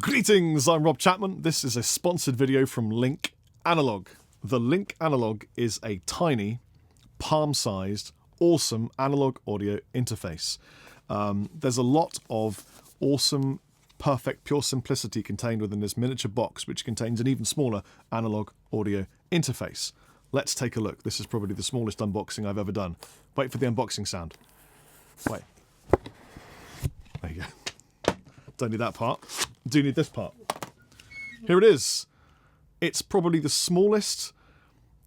Greetings, I'm Rob Chapman. This is a sponsored video from Link Analog. The Link Analog is a tiny, palm-sized, awesome analog audio interface. There's a lot of awesome, perfect, pure simplicity contained within this miniature box, which contains an even smaller analog audio interface. Let's take a look. This is probably the smallest unboxing I've ever done. Wait for the unboxing sound. Wait. There you go. Don't need that part. Do need this part. Here it is. It's probably the smallest,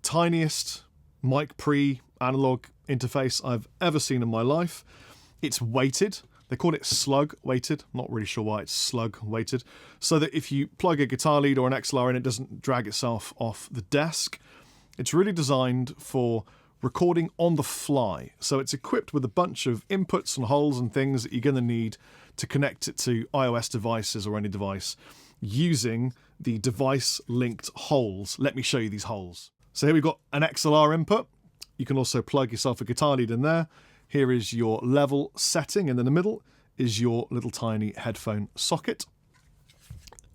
tiniest mic pre analog interface I've ever seen in my life. It's weighted. They call it slug weighted. I'm not really sure why it's slug weighted. So that if you plug a guitar lead or an XLR in, it doesn't drag itself off the desk. It's really designed for recording on the fly. So it's equipped with a bunch of inputs and holes and things that you're going to need to connect it to iOS devices or any device using the device-linked holes. Let me show you these holes. So here we've got an XLR input. You can also plug yourself a guitar lead in there. Here is your level setting, and in the middle is your little tiny headphone socket.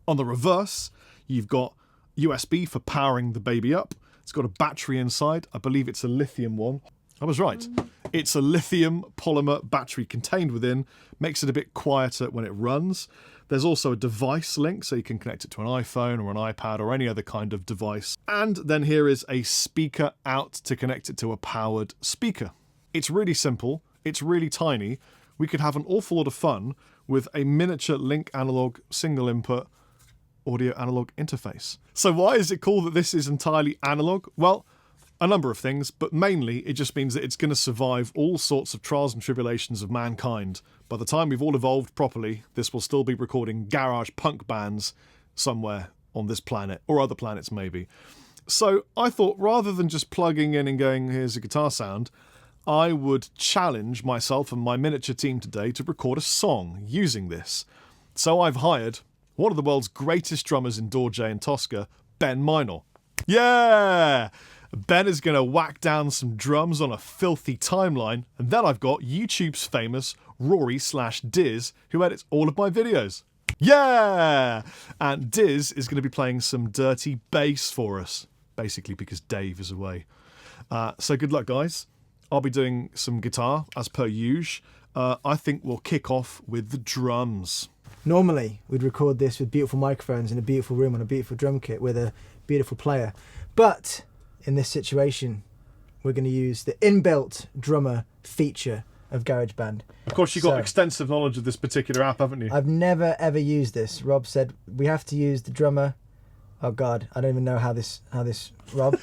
On the reverse, you've got USB for powering the baby up. It's got a battery inside. I believe it's a lithium one. I was right. It's a lithium polymer battery contained within. Makes it a bit quieter when it runs. There's also a device link, so you can connect it to an iPhone or an iPad or any other kind of device. And then here is a speaker out to connect it to a powered speaker. It's really simple. It's really tiny. We could have an awful lot of fun with a miniature Link Analog single input audio analog interface. So why is it cool that this is entirely analog? Well, a number of things, but mainly it just means that it's going to survive all sorts of trials and tribulations of mankind. By the time we've all evolved properly, this will still be recording garage punk bands somewhere on this planet, or other planets maybe. So I thought, rather than just plugging in and going, here's a guitar sound, I would challenge myself and my miniature team today to record a song using this. So I've hired one of the world's greatest drummers in Dorje and Tosca, Ben Minor. Yeah! Ben is going to whack down some drums on a filthy timeline, and then I've got YouTube's famous Rory/Diz, who edits all of my videos. Yeah! And Diz is going to be playing some dirty bass for us, basically because Dave is away. So good luck, guys. I'll be doing some guitar, as per usual. I think we'll kick off with the drums. Normally, we'd record this with beautiful microphones in a beautiful room on a beautiful drum kit with a beautiful player. But in this situation, we're going to use the inbuilt drummer feature of GarageBand. Of course, you've got extensive knowledge of this particular app, haven't you? I've never, ever used this. Rob said we have to use the drummer. Oh, God, I don't even know how this Rob.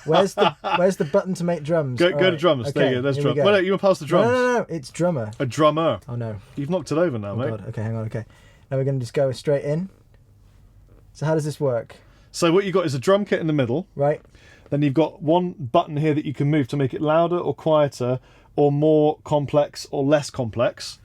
Where's the button to make drums? Go to drums. Okay, there you go. There's drums. Well, no, you want to pass the drums? No. It's drummer. A drummer. Oh, no. You've knocked it over now, mate. God. Okay, hang on. Okay. Now we're going to just go straight in. So how does this work? So what you've got is a drum kit in the middle. Right. Then you've got one button here that you can move to make it louder or quieter or more complex or less complex.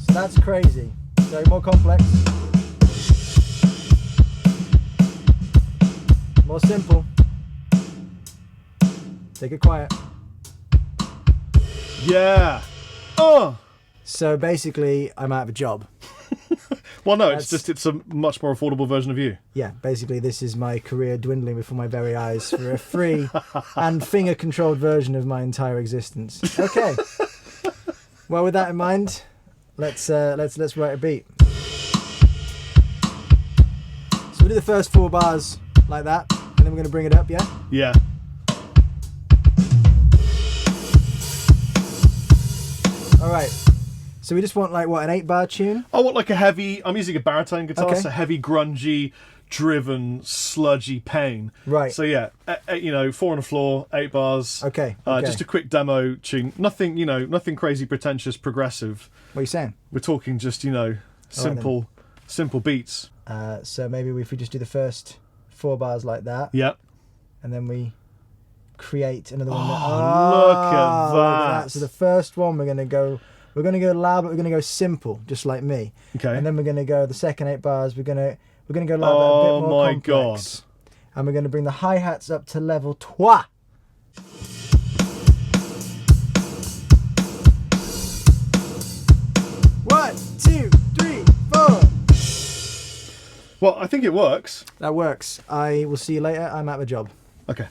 So that's crazy. So more complex. More simple. Take it quiet. Yeah. So basically, I'm out of a job. Well, no, it's a much more affordable version of you. Yeah, basically, this is my career dwindling before my very eyes for a free and finger-controlled version of my entire existence. Okay. Well, with that in mind, let's write a beat. So we do the first 4 bars like that, and then we're going to bring it up. Yeah. Yeah. All right. So we just want like what, an 8-bar tune? I want like a heavy. I'm using a baritone guitar, Okay. so heavy, grungy, driven, sludgy pain. Right. So yeah, 4 on the floor, 8 bars. Okay. Just a quick demo tune. Nothing, nothing crazy, pretentious, progressive. What are you saying? We're talking just, simple beats. So maybe if we just do the first 4 bars like that. Yep. And then we create another one. Look at that. So the first one we're going to go We're going to go loud, but we're going to go simple, just like me. Okay. And then we're going to go the second 8 bars. We're going to go loud, but a bit more complex. God. And we're going to bring the hi-hats up to level 3. One, 2, 3, 4. Well, I think it works. That works. I will see you later. I'm at the job. Okay.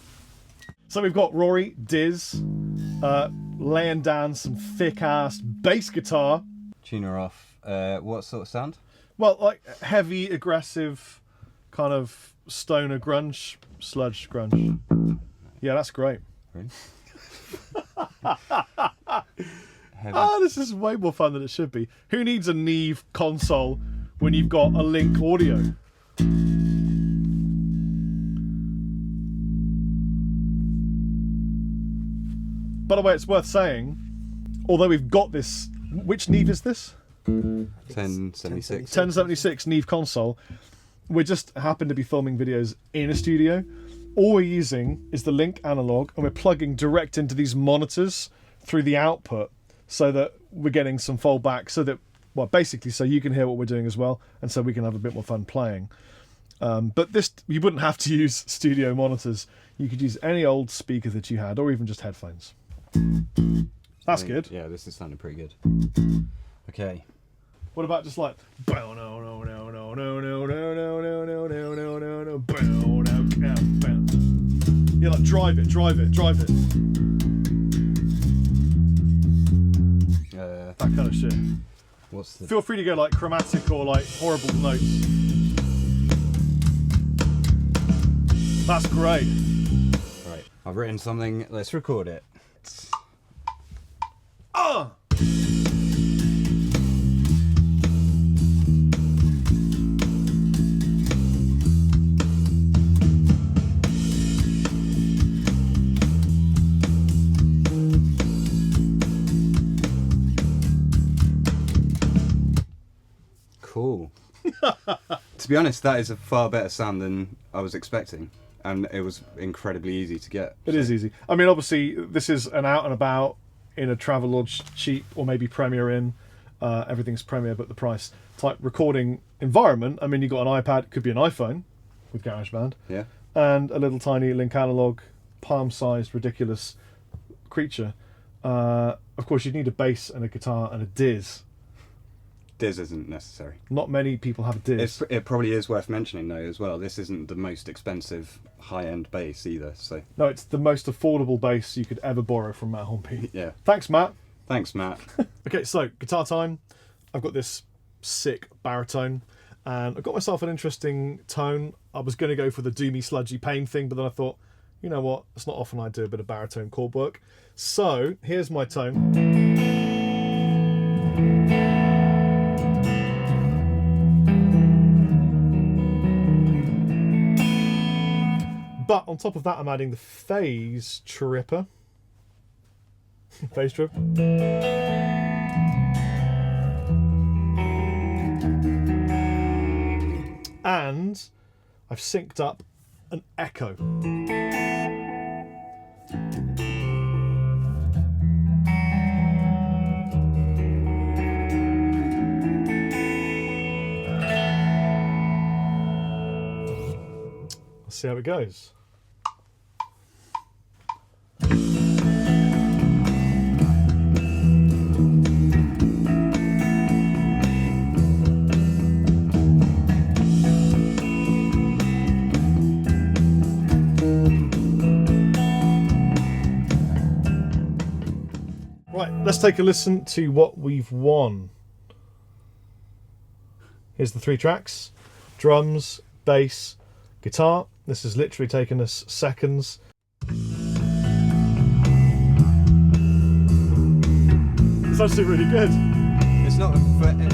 So we've got Rory Diz laying down some thick-ass bass guitar. Tuner off. What sort of sound? Well, like heavy, aggressive, kind of stoner grunge, sludge grunge. Yeah, that's great. Really? Oh, this is way more fun than it should be. Who needs a Neve console when you've got a Link audio? By the way, it's worth saying, although we've got this, which Neve is this? 1076. 1076 Neve console. We just happen to be filming videos in a studio. All we're using is the Link analog, and we're plugging direct into these monitors through the output so that we're getting some fallback, so that, well, basically so you can hear what we're doing as well, and so we can have a bit more fun playing. But this, you wouldn't have to use studio monitors. You could use any old speaker that you had, or even just headphones. That's good. Yeah, this is sounding pretty good. Okay. What about just like bow no no no no no no no no no no no no no no bow no bow. Yeah, like drive it. That kind of shit. What's the? Feel free to go like chromatic or like horrible notes. That's great. Right, I've written something. Let's record it. Ah! Cool. To be honest, that is a far better sound than I was expecting, and it was incredibly easy to get. It is easy. I mean, obviously, this is an out and about in a Travelodge cheap or maybe Premiere in. Everything's Premiere but the price type recording environment. I mean, you've got an iPad, it could be an iPhone with GarageBand. Yeah. And a little tiny Link analog, palm-sized, ridiculous creature. Of course, you'd need a bass and a guitar and a Diz. Diz isn't necessary. Not many people have a Diz. It probably is worth mentioning though as well. This isn't the most expensive high-end bass either. So No, it's the most affordable bass you could ever borrow from Matt Hornby. yeah. Thanks, Matt. Thanks, Matt. Okay, so guitar time. I've got this sick baritone, and I've got myself an interesting tone. I was going to go for the doomy, sludgy pain thing, but then I thought, you know what? It's not often I do a bit of baritone chord work. So here's my tone. But on top of that, I'm adding the phase tripper. Phase trip. And I've synced up an echo. Let's see how it goes. Right, let's take a listen to what we've won. Here's the 3 tracks: drums, bass, guitar. This has literally taken us seconds. It's actually really good. It's not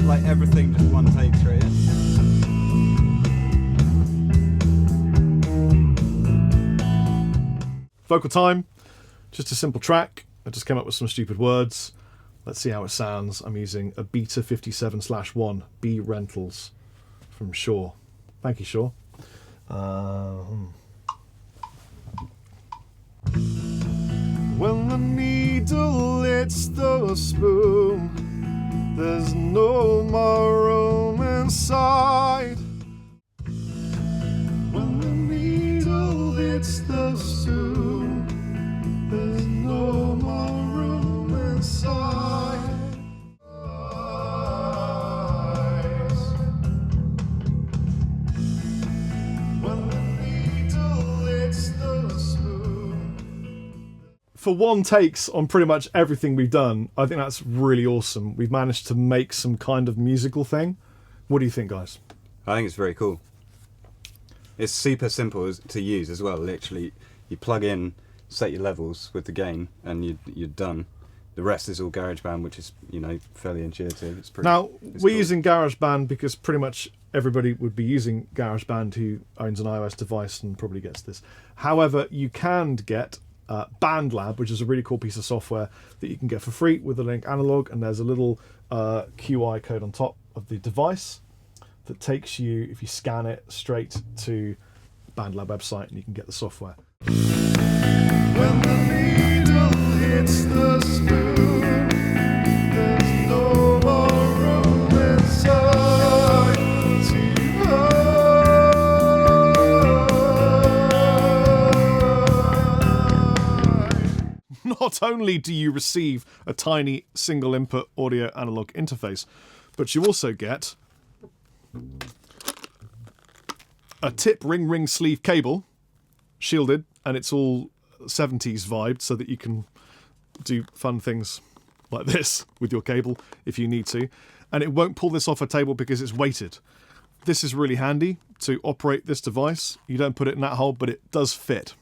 like everything just one take straight in. Vocal time, just a simple track. I just came up with some stupid words. Let's see how it sounds. I'm using a Beta 57/1 B Rentals from Shaw. Thank you, Shaw. When the needle hits the spoon, There's no more room inside. When the needle hits the spoon, there's no more room inside. When the needle hits the spoon. For one takes on pretty much everything we've done, I think that's really awesome. We've managed to make some kind of musical thing. What do you think, guys? I think it's very cool. It's super simple to use as well. Literally, you plug in, set your levels with the gain, and you're done. The rest is all GarageBand, which is, you know, fairly intuitive. It's pretty. Now, it's we're cool. using GarageBand because pretty much everybody would be using GarageBand who owns an iOS device and probably gets this. However, you can get BandLab, which is a really cool piece of software that you can get for free with the link analog, and there's a little QI code on top of the device that takes you, if you scan it, straight to BandLab website, and you can get the software. When the needle hits the spoon, there's no more room inside to hide. Not only do you receive a tiny single input audio analog interface, but you also get a tip ring sleeve cable, shielded, and it's all 70s vibed so that you can do fun things like this with your cable if you need to. And it won't pull this off a table because it's weighted. This is really handy to operate this device. You don't put it in that hole, but it does fit.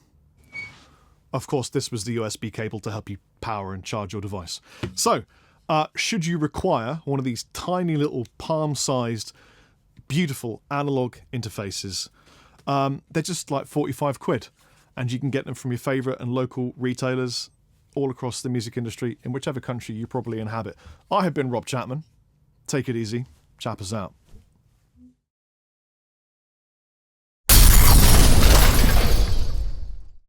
Of course, this was the USB cable to help you power and charge your device. So, should you require one of these tiny little palm-sized beautiful analog interfaces, they're just like 45 quid, and you can get them from your favourite and local retailers all across the music industry in whichever country you probably inhabit. I have been Rob Chapman. Take it easy. Chappers out.